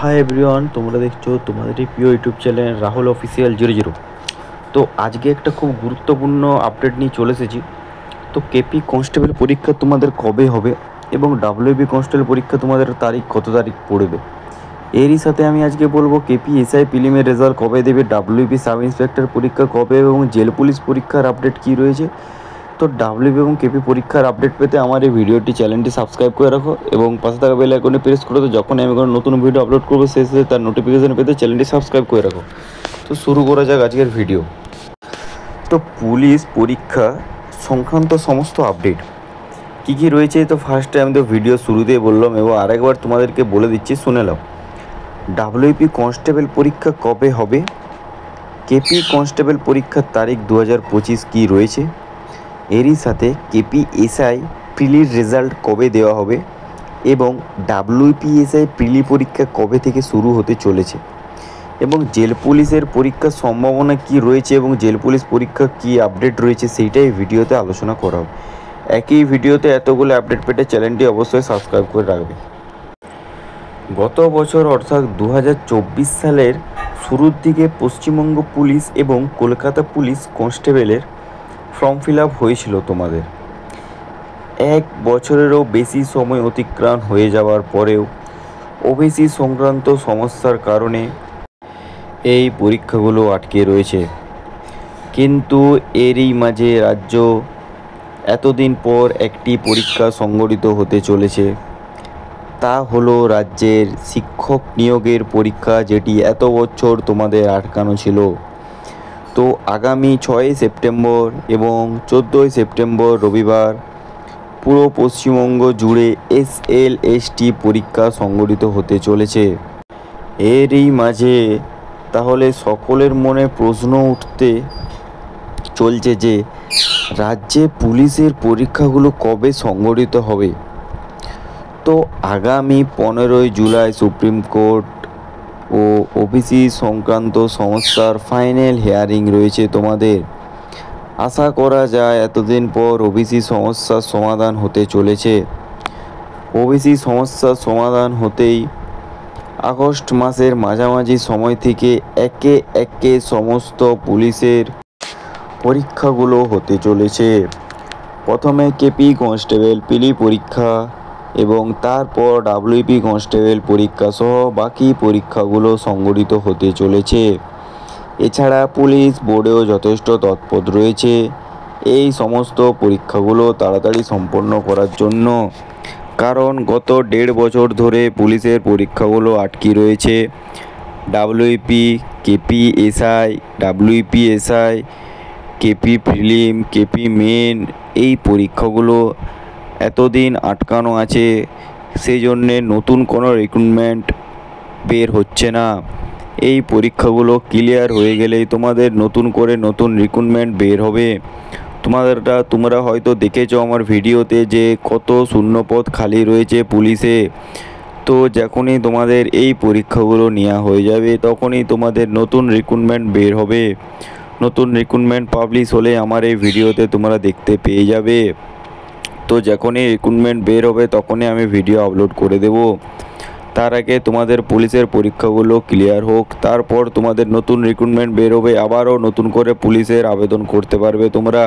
Hi everyone, তোমরা দেখছো তোমাদের এই প্রিয় ইউটিউব চ্যানেল রাহুল অফিসিয়াল 00। তো আজকে একটা খুব গুরুত্বপূর্ণ আপডেট নিয়ে চলে এসেছি। তো কেপি কনস্টেবল পরীক্ষা তোমাদের কবে হবে এবং ডাব্লিউবি কনস্টেবল পরীক্ষা তোমাদের কত তারিখ পড়বে, এরই সাথে আমি আজকে বলবো কেপি এসআই প্রিলিমের রেজাল্ট কবে দেবে, ডাব্লিউবি সাব ইন্সপেক্টর পরীক্ষা কবে এবং জেল পুলিশ পরীক্ষার আপডেট কী রয়েছে। তো ডাব্লিউবি এবং কেপি পরীক্ষার আপডেট পেতে আমার এই ভিডিওটি চ্যানেলটি সাবস্ক্রাইব করে রাখো এবং পাশে থাকা বেল আইকনে প্রেস করে দাও। যখন আমি কোনো নতুন ভিডিও আপলোড করবো সেই সাথে তার নোটিফিকেশন পেতে চ্যানেলটি সাবস্ক্রাইব করে রাখো। তো শুরু করা যাক আজকের ভিডিও। তো পুলিশ পরীক্ষা সংক্রান্ত সমস্ত আপডেট কী কী রয়েছে, তো ফার্স্টে আমি তো ভিডিও শুরুতেই বললাম এবং আরেকবার তোমাদেরকে বলে দিচ্ছি, শুনে নাও। ডাব্লিউপি কনস্টেবল পরীক্ষা কবে হবে, কেপি কনস্টেবল পরীক্ষার তারিখ 2025 কী রয়েছে, এরই সাথে কেপি এসআই প্রিলির রেজাল্ট কবে দেওয়া হবে এবং ডাব্লিউপিএসআই প্রিলি পরীক্ষা কবে থেকে শুরু হতে চলেছে এবং জেল পুলিশের পরীক্ষার সম্ভাবনা কি রয়েছে এবং জেল পুলিশ পরীক্ষা কি আপডেট রয়েছে সেইটাই ভিডিওতে আলোচনা করা হবে। একই ভিডিওতে এতগুলো আপডেট পেতে চ্যানেলটি অবশ্যই সাবস্ক্রাইব করে রাখবে। গত বছর অর্থাৎ 2024 সালের শুরুর দিকে পশ্চিমবঙ্গ পুলিশ এবং কলকাতা পুলিশ কনস্টেবলের ফর্ম ফিল আপ হয়েছিল। তোমাদের 1 বছরেরও বেশি সময় অতিক্রান্ত হয়ে যাওয়ার পরেও ওবিসি সংক্রান্ত সমস্যার কারণে এই পরীক্ষাগুলো আটকে রয়েছে। কিন্তু এরই মাঝে রাজ্য এতদিন পর একটি পরীক্ষা সংগঠিত হতে চলেছে, তা হলো রাজ্যের শিক্ষক নিয়োগের পরীক্ষা, যেটি এত বছর তোমাদের আটকানো ছিল। তো আগামী 6 সেপ্টেম্বর এবং 14 সেপ্টেম্বর রবিবার পুরো পশ্চিমবঙ্গ জুড়ে এসএলএসটি পরীক্ষা সংগঠিত হতে চলেছে। এরই মাঝে তাহলে সকলের মনে প্রশ্ন উঠতে চলছে যে রাজ্যে পুলিশের পরীক্ষাগুলো কবে সংগঠিত হবে। তো আগামী 15 জুলাই সুপ্রিম কোর্ট ও ওবিসি সংক্রান্ত সমস্যার ফাইনাল হিয়ারিং রয়েছে তোমাদের। আশা করা যায় এতদিন পর ওবিসি সমস্যার সমাধান হতে চলেছে। ওবিসি সমস্যার সমাধান হতেই আগস্ট মাসের মাঝামাঝি সময় থেকে একে একে সমস্ত পুলিশের পরীক্ষাগুলো হতে চলেছে। প্রথমে কেপি কনস্টেবল প্রিলি পরীক্ষা এবং তারপর ডাব্লিউপি কনস্টেবল পরীক্ষা সহ বাকি পরীক্ষাগুলো সংগঠিত হতে চলেছে। এছাড়া পুলিশ বোর্ডেও যথেষ্ট তৎপর রয়েছে এই সমস্ত পরীক্ষাগুলো তাড়াতাড়ি সম্পন্ন করার জন্য, কারণ গত 1.5 বছর ধরে পুলিশের পরীক্ষাগুলো আটকে রয়েছে। WP, KP SI, WPSI, KP prelim, KP main, এই পরীক্ষাগুলো এতদিন আটকানো আছে, সেই জন্যে নতুন কোনো রিক্রুটমেন্ট বের হচ্ছে না। এই পরীক্ষাগুলো ক্লিয়ার হয়ে গেলেই তোমাদের নতুন করে নতুন রিক্রুটমেন্ট বের হবে। তোমরা হয়তো দেখেছো আমার ভিডিওতে যে কত শূন্যপদ খালি রয়েছে পুলিশে। তো যখনই তোমাদের এই পরীক্ষাগুলো নেওয়া হয়ে যাবে তখনই তোমাদের নতুন রিক্রুটমেন্ট বের হবে। নতুন রিক্রুটমেন্ট পাবলিশ হলে আমার এই ভিডিওতে তোমরা দেখতে পেয়ে যাবে। তো যখনই রিক্রুটমেন্ট বের হবে তখনই আমি ভিডিও আপলোড করে দেব। তার আগে তোমাদের পুলিশের পরীক্ষাগুলো ক্লিয়ার হোক, তারপর তোমাদের নতুন রিক্রুটমেন্ট বের হবে, আবারও নতুন করে পুলিশের আবেদন করতে পারবে তোমরা।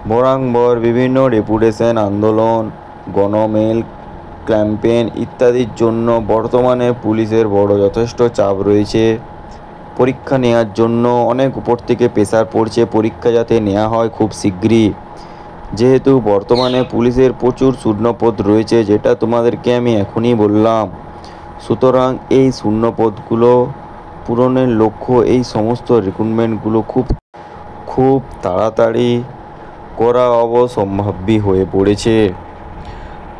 বরাঙ্গবর বিভিন্ন ডেপুটেশন আন্দোলন, গণমেল ক্যাম্পেইন ইত্যাদির জন্য বর্তমানে পুলিশের যথেষ্ট চাপ রয়েছে। পরীক্ষা নেওয়ার জন্য অনেক উপর থেকে প্রেসার পড়ছে, পরীক্ষা যাতে নেওয়া হয় খুব শীঘ্রই। যেহেতু বর্তমানে পুলিশের প্রচুর শূন্যপদ রয়েছে, যেটা তোমাদেরকে আমি এখনই বললাম, সুতরাং এই শূন্যপদগুলো পূরণের লক্ষ্য এই সমস্ত রিক্রুটমেন্টগুলো খুব তাড়াতাড়ি করা অবশ্যম্ভাবী হয়ে পড়েছে।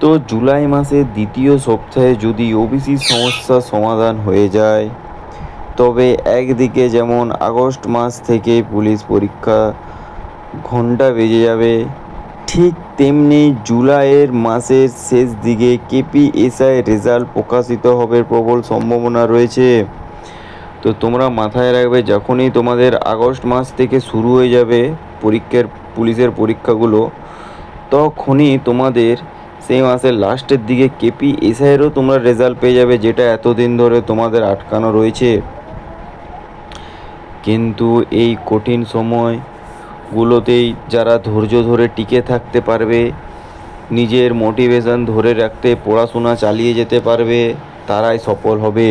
তো জুলাই মাসের দ্বিতীয় সপ্তাহে যদি ওবিসি সমস্যার সমাধান হয়ে যায় তবে একদিকে যেমন আগস্ট মাস থেকে পুলিশ পরীক্ষা ঘন্টা বেজে যাবে, ঠিক তেমনি জুলাইয়ের মাসের শেষ দিকে কেপি এসআই রেজাল্ট প্রকাশিত হবে প্রবল সম্ভাবনা রয়েছে। তো তোমরা মাথায় রাখবে, যখনই তোমাদের আগস্ট মাস থেকে শুরু হয়ে যাবে পুলিশের পরীক্ষাগুলো, তখনই তোমাদের সেই মাসের লাস্টের দিকে কেপি এসআইয়েরও তোমরা রেজাল্ট পেয়ে যাবে, যেটা এতদিন ধরে তোমাদের আটকানো রয়েছে। কিন্তু এই কঠিন সময়গুলোতেই যারা ধৈর্য ধরে টিকে থাকতে পারবে, নিজের মোটিভেশন ধরে রাখতে পড়াশোনা চালিয়ে যেতে পারবে, তারাই সফল হবে।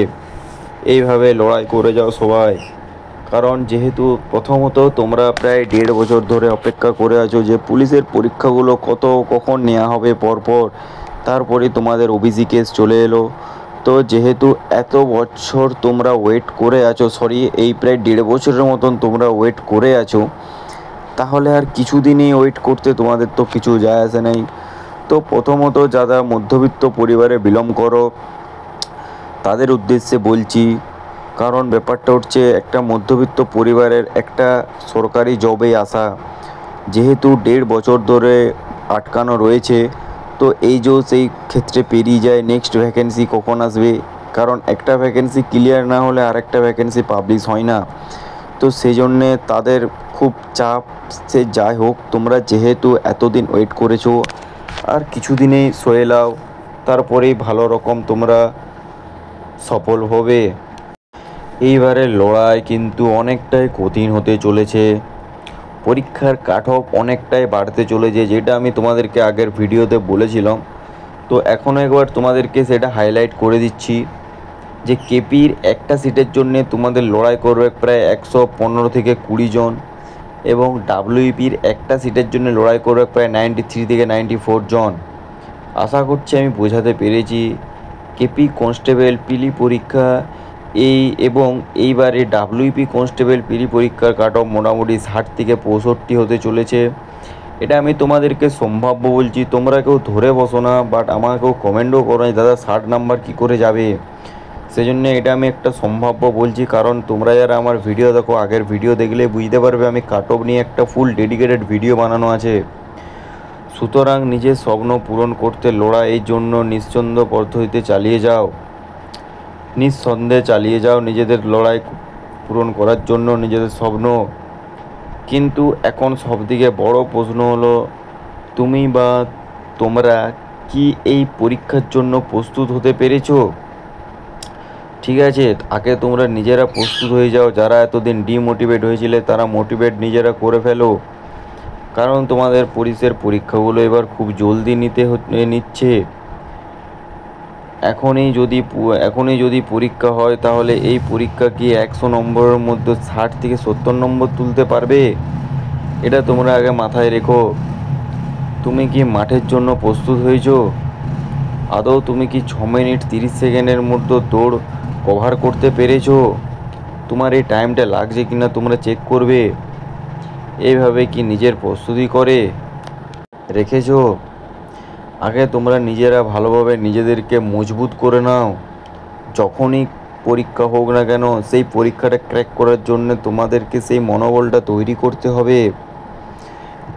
এইভাবে লড়াই করে যাও সবাই। কারণ যেহেতু প্রথমত তোমরা প্রায় 1.5 বছর ধরে অপেক্ষা করে আছো যে পুলিশের পরীক্ষাগুলো কখন নেওয়া হবে পরপর, তারপরে তোমাদের ওবিসি কেস চলে এলো। তো যেহেতু এত বছর তোমরা ওয়েট করে আছো, এই প্রায় 1.5 বছরের মতন তোমরা ওয়েট করে আছো, তাহলে আর কিছুদিনই ওয়েট করতে তোমাদের তো কিছু যায় আসে নাই। তো প্রথমত যারা মধ্যবিত্ত পরিবারে বিলং করো তাদের উদ্দেশ্যে বলছি, কারণ ব্যাপারটা হচ্ছে একটা মধ্যবিত্ত পরিবারের একটা সরকারি জবে আসা, যেহেতু 1.5 বছর ধরে আটকানো রয়েছে। তো এই যে সেই ক্ষেত্রে পেরিয়ে যায় নেক্সট ভ্যাকেন্সি কখন আসবে, কারণ একটা ভ্যাকেন্সি ক্লিয়ার না হলে আরেকটা ভ্যাকেন্সি পাবলিশ হয় না। তো সেই জন্যে তাদের খুব চাপ। সে যাই হোক, তোমরা যেহেতু এতদিন ওয়েট করেছো, আর কিছুদিনেই সয়ে নাও, তারপরেই ভালো রকম তোমরা সফল হবে। এইবারে লড়াই কিন্তু অনেকটাই কঠিন হতে চলেছে, পরীক্ষার কাট অফ অনেকটাই বাড়তে চলেছে, যেটা আমি তোমাদেরকে আগের ভিডিওতে বলেছিলাম। তো এখনও একবার তোমাদেরকে সেটা হাইলাইট করে দিচ্ছি যে কেপির একটা সিটের জন্য তোমাদের লড়াই করবে প্রায় 115 থেকে 20 জন, এবং ডাব্লিউপির একটা সিটের জন্য লড়াই করবে প্রায় 93 থেকে 94 জন। আশা করছি আমি বোঝাতে পেরেছি। কেপি কনস্টেবল পিলি পরীক্ষা এবং এইবারে ডাব্লিউপি কনস্টেবল পিলি পরীক্ষার কাট অফ মোটামুটি 60 থেকে 65 হতে চলেছে। এটা আমি তোমাদেরকে সম্ভাব্য বলছি, তোমরা কেউ ধরে বসো না, বাট আমাকেও কমেন্টও করো দাদা 60 নাম্বার কী করে যাবে। সেজন্য এটা আমি একটা সম্ভাব্য বলছি, কারণ তোমরা যারা আমার ভিডিও দেখো, আগের ভিডিও দেখলে বুঝতে পারবে আমি কাট অফ নিয়ে একটা ফুল ডেডিকেটেড ভিডিও বানানো আছে। সুতরাং নিজের স্বপ্ন পূরণ করতে লড়াইয়ের জন্য নিঃসন্দেহ পদ্ধতিতে চালিয়ে যাও, নিঃসন্দেহে চালিয়ে যাও নিজেদের লড়াই পূরণ করার জন্য নিজেদের স্বপ্ন। কিন্তু এখন সবথেকে বড় প্রশ্ন হলো, তুমি বা তোমরা কি এই পরীক্ষার জন্য প্রস্তুত হতে পেরেছো? ঠিক আছে, আগে তোমরা নিজেরা প্রস্তুত হয়ে যাও। যারা এতদিন ডিমোটিভেট হয়েছিলে তারা মোটিভেট নিজেরা করে ফেলো, কারণ তোমাদের পুলিশের পরীক্ষাগুলো এবার খুব জলদি নিচ্ছে। এখনই যদি পরীক্ষা হয়, তাহলে এই পরীক্ষা কি 100 নম্বরের মধ্যে 60 থেকে 70 নম্বর তুলতে পারবে? এটা তোমরা আগে মাথায় রেখো। তুমি কি মাঠের জন্য প্রস্তুত হয়েছো? আদৌ তুমি কি 6 মিনিট 30 সেকেন্ডের মধ্যে দৌড় কভার করতে পেরেছো? তোমার এই টাইমটা লাগছে কিনা তোমরা চেক করবে। এইভাবে কি নিজের প্রস্তুতি করে রেখেছো? আগে তোমরা নিজেরা ভালোভাবে নিজেদেরকে মজবুত করে নাও। যখনই পরীক্ষা হোক না কেন, সেই পরীক্ষাটা ক্র্যাক করার জন্য তোমাদেরকে সেই মনোবলটা তৈরি করতে হবে।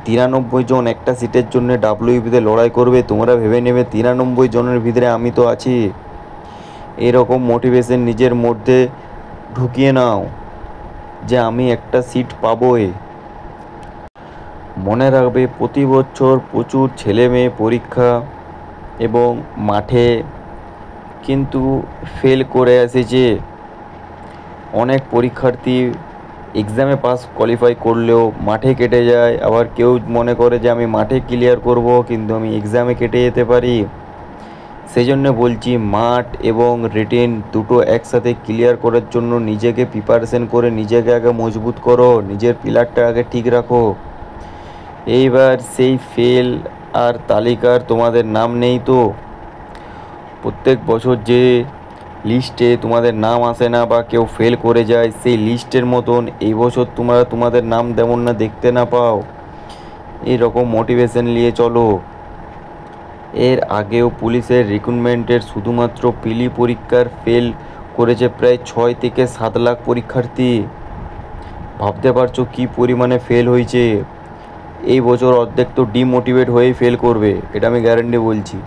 93 জন একটা সিটের জন্য ডাব্লিউপিতে লড়াই করবে, তোমরা ভেবে নেবে 93 জনের ভিতরে আমি তো আছি। এরকম মোটিভেশন নিজের মধ্যে ঢুকিয়ে নাও যে আমি একটা সিট পাবোই। মনে রাখবে, প্রতি বছর প্রচুর ছেলে মেয়ে পরীক্ষা এবং মাঠে কিন্তু ফেল করে এসেছে। অনেক পরীক্ষার্থী এক্সামে পাস কোয়ালিফাই করলেও মাঠে কেটে যায়, আবার কেউ মনে করে যে আমি মাঠে ক্লিয়ার করব কিন্তু আমি এক্সামে কেটে যেতে পারি। সেই জন্য বলছি, মাঠ এবং রিটেন দুটো একসাথে ক্লিয়ার করার জন্য নিজেকে প্রিপারেশন করে নিজেকে আগে মজবুত করো, নিজের পিলারটা আগে ঠিক রাখো। এইবার সেই ফেল আর তালিকার তোমাদের নাম নেই তো? প্রত্যেক বছর যে লিস্টে তোমাদের নাম আসে না বা কেউ ফেল করে যায়, সেই লিস্টের মতন এই বছর তোমরা তোমাদের নাম তেমন না দেখতে না পাও, এইরকম মোটিভেশন নিয়ে চলো। এর আগেও পুলিশের রিক্রুটমেন্টের শুধুমাত্র পিলি পরীক্ষার ফেল করেছে প্রায় 6 থেকে 7 লাখ পরীক্ষার্থী। ভাবতে পারছো কী পরিমাণে ফেল হয়েছে। এই বছর অর্ধেক তো ডিমোটিভেট হয়েই ফেল করবে, এটা আমি গ্যারান্টি বলছি।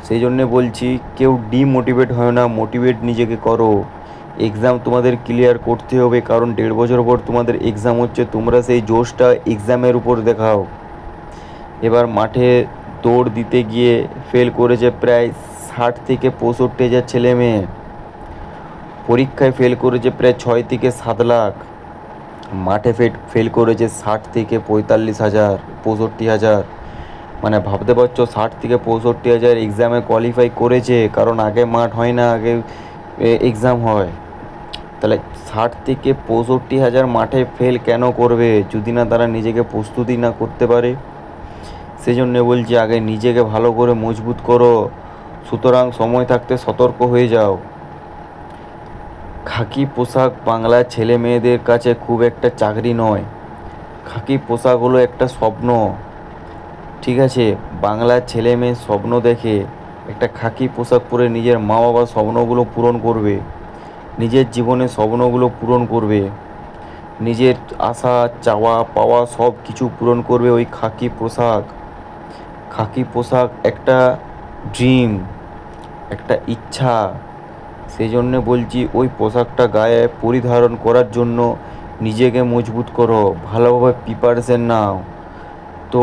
সেই জন্যে বলছি, কেউ ডিমোটিভেট হয় না, মোটিভেট নিজেকে করো। এক্সাম তোমাদের ক্লিয়ার করতে হবে, কারণ 1.5 বছর পর তোমাদের এক্সাম হচ্ছে। তোমরা সেই জোশটা এক্সামের উপর দেখাও। এবার মাঠে দৌড় দিতে গিয়ে ফেল করেছে প্রায় 60 থেকে 65 হাজার ছেলে মেয়ে। পরীক্ষায় ফেল করেছে প্রায় 6 থেকে 7 লাখ। মাঠে ফেল করেছে 60 থেকে 45 হাজার, 65 হাজার। মানে ভাবতে পারছো, 60 থেকে 65 হাজার এক্সামে কোয়ালিফাই করেছে, কারণ আগে মাঠ হয় না, আগে এক্সাম হয়। তাহলে 60 থেকে 65 হাজার মাঠে ফেল কেন করবে যদি না তারা নিজেকে প্রস্তুতি না করতে পারে? সেই জন্যে বলছি আগে নিজেকে ভালো করে মজবুত করো। সুতরাং সময় থাকতে সতর্ক হয়ে যাও। খাকি পোশাক বাংলার ছেলে মেয়েদের কাছে খুব একটা চাকরি নয়। খাকি পোশাক হলো একটা স্বপ্ন। ঠিক আছে, বাংলার ছেলে মেয়ে স্বপ্ন দেখে একটা খাকি পোশাক পরে নিজের মা বাবার স্বপ্নগুলো পূরণ করবে, নিজের জীবনের স্বপ্নগুলো পূরণ করবে, নিজের আশা চাওয়া পাওয়া সব কিছু পূরণ করবে ওই খাকি পোশাক। খাকি পোশাক একটা ড্রিম, একটা ইচ্ছা। সেই জন্যে বলছি ওই পোশাকটা গায়ে পরিধারণ করার জন্য নিজেকে মজবুত করো, ভালোভাবে প্রিপারেশন নাও। তো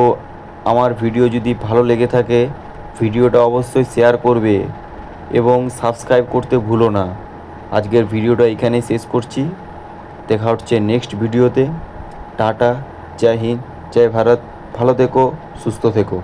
আমার ভিডিও যদি ভালো লেগে থাকে ভিডিওটা অবশ্যই শেয়ার করবে এবং সাবস্ক্রাইব করতে ভুলো না। আজকের ভিডিওটা এখানেই শেষ করছি। দেখা হচ্ছে নেক্সট ভিডিওতে। টাটা, জয় হিন্দ, জয় ভারত। ভালো থেকো, সুস্থ থেকো।